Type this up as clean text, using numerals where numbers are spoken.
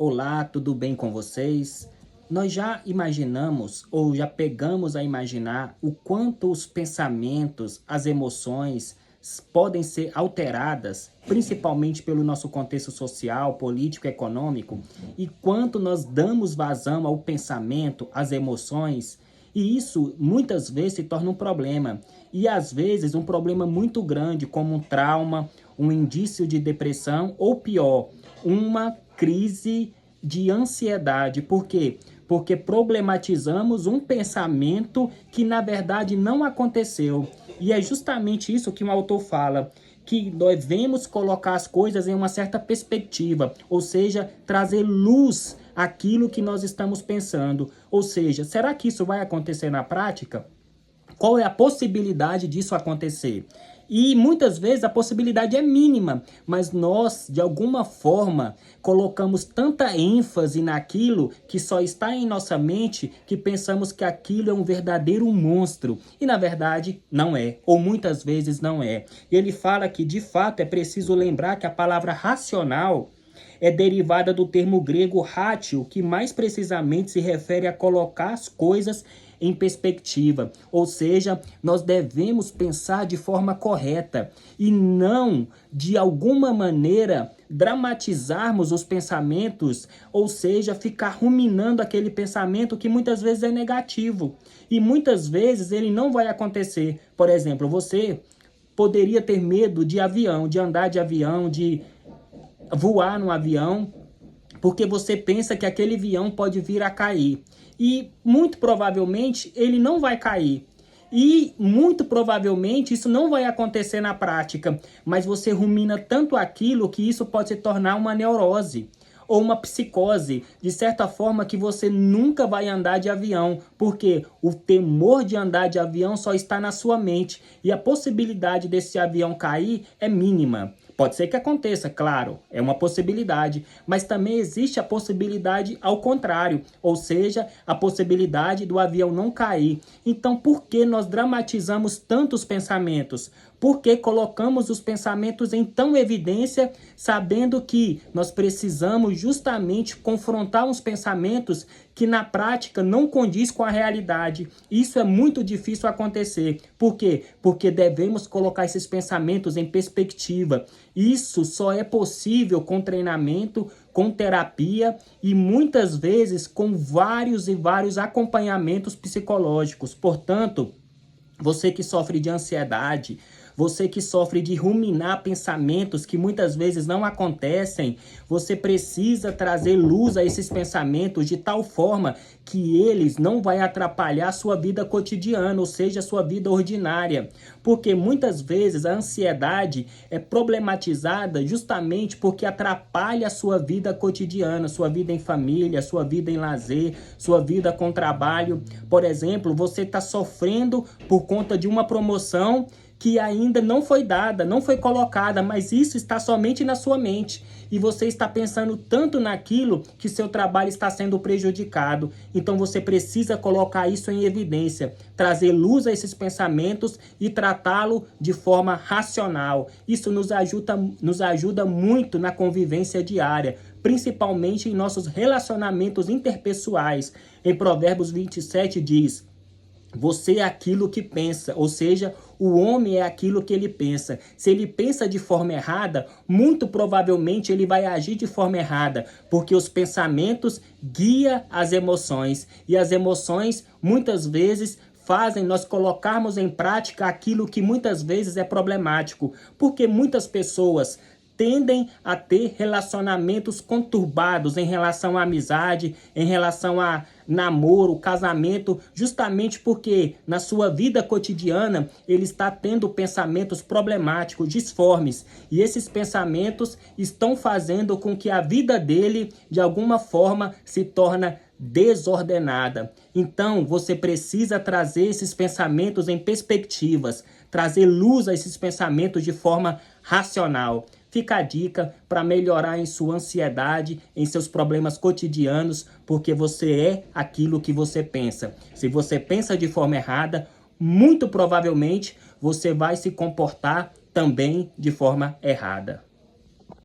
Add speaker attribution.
Speaker 1: Olá, tudo bem com vocês? Nós já imaginamos ou já pegamos a imaginar o quanto os pensamentos, as emoções podem ser alteradas, principalmente pelo nosso contexto social, político, econômico, e quanto nós damos vazão ao pensamento, às emoções, e isso muitas vezes se torna um problema, e às vezes um problema muito grande, como um trauma, um indício de depressão ou pior, uma crise de ansiedade. Por quê? Porque problematizamos um pensamento que na verdade não aconteceu. E é justamente isso que o autor fala, que nós devemos colocar as coisas em uma certa perspectiva, ou seja, trazer luz àquilo que nós estamos pensando. Ou seja, será que isso vai acontecer na prática? Qual é a possibilidade disso acontecer? E muitas vezes a possibilidade é mínima, mas nós, de alguma forma, colocamos tanta ênfase naquilo que só está em nossa mente que pensamos que aquilo é um verdadeiro monstro. E na verdade não é, ou muitas vezes não é. E ele fala que de fato é preciso lembrar que a palavra racional é derivada do termo grego ratio, que mais precisamente se refere a colocar as coisas em perspectiva. Ou seja, nós devemos pensar de forma correta e não, de alguma maneira, dramatizarmos os pensamentos, ou seja, ficar ruminando aquele pensamento que muitas vezes é negativo. E muitas vezes ele não vai acontecer. Por exemplo, você poderia ter medo de avião, de andar de avião, de voar no avião, porque você pensa que aquele avião pode vir a cair. E muito provavelmente ele não vai cair. E muito provavelmente isso não vai acontecer na prática, mas você rumina tanto aquilo que isso pode se tornar uma neurose ou uma psicose, de certa forma que você nunca vai andar de avião, porque o temor de andar de avião só está na sua mente e a possibilidade desse avião cair é mínima. Pode ser que aconteça, claro, é uma possibilidade, mas também existe a possibilidade ao contrário, ou seja, a possibilidade do avião não cair. Então, por que nós dramatizamos tantos pensamentos? Por que colocamos os pensamentos em tão evidência, sabendo que nós precisamos justamente confrontar uns pensamentos que na prática não condiz com a realidade? Isso é muito difícil acontecer. Por quê? Porque devemos colocar esses pensamentos em perspectiva. Isso só é possível com treinamento, com terapia e muitas vezes com vários e vários acompanhamentos psicológicos. Portanto, você que sofre de ansiedade, você que sofre de ruminar pensamentos que muitas vezes não acontecem, você precisa trazer luz a esses pensamentos de tal forma que eles não vão atrapalhar a sua vida cotidiana, ou seja, a sua vida ordinária. Porque muitas vezes a ansiedade é problematizada justamente porque atrapalha a sua vida cotidiana, sua vida em família, sua vida em lazer, sua vida com trabalho. Por exemplo, você está sofrendo por conta de uma promoção que ainda não foi dada, não foi colocada, mas isso está somente na sua mente. E você está pensando tanto naquilo que seu trabalho está sendo prejudicado. Então você precisa colocar isso em evidência, trazer luz a esses pensamentos e tratá-lo de forma racional. Isso nos ajuda muito na convivência diária, principalmente em nossos relacionamentos interpessoais. Em Provérbios 27 diz: você é aquilo que pensa, ou seja, o homem é aquilo que ele pensa. Se ele pensa de forma errada, muito provavelmente ele vai agir de forma errada, porque os pensamentos guiam as emoções, e as emoções muitas vezes fazem nós colocarmos em prática aquilo que muitas vezes é problemático, porque muitas pessoas tendem a ter relacionamentos conturbados em relação à amizade, em relação a namoro, casamento, justamente porque na sua vida cotidiana ele está tendo pensamentos problemáticos, disformes, e esses pensamentos estão fazendo com que a vida dele, de alguma forma, se torne desordenada. Então, você precisa trazer esses pensamentos em perspectivas, trazer luz a esses pensamentos de forma racional. Fica a dica para melhorar em sua ansiedade, em seus problemas cotidianos, porque você é aquilo que você pensa. Se você pensa de forma errada, muito provavelmente você vai se comportar também de forma errada.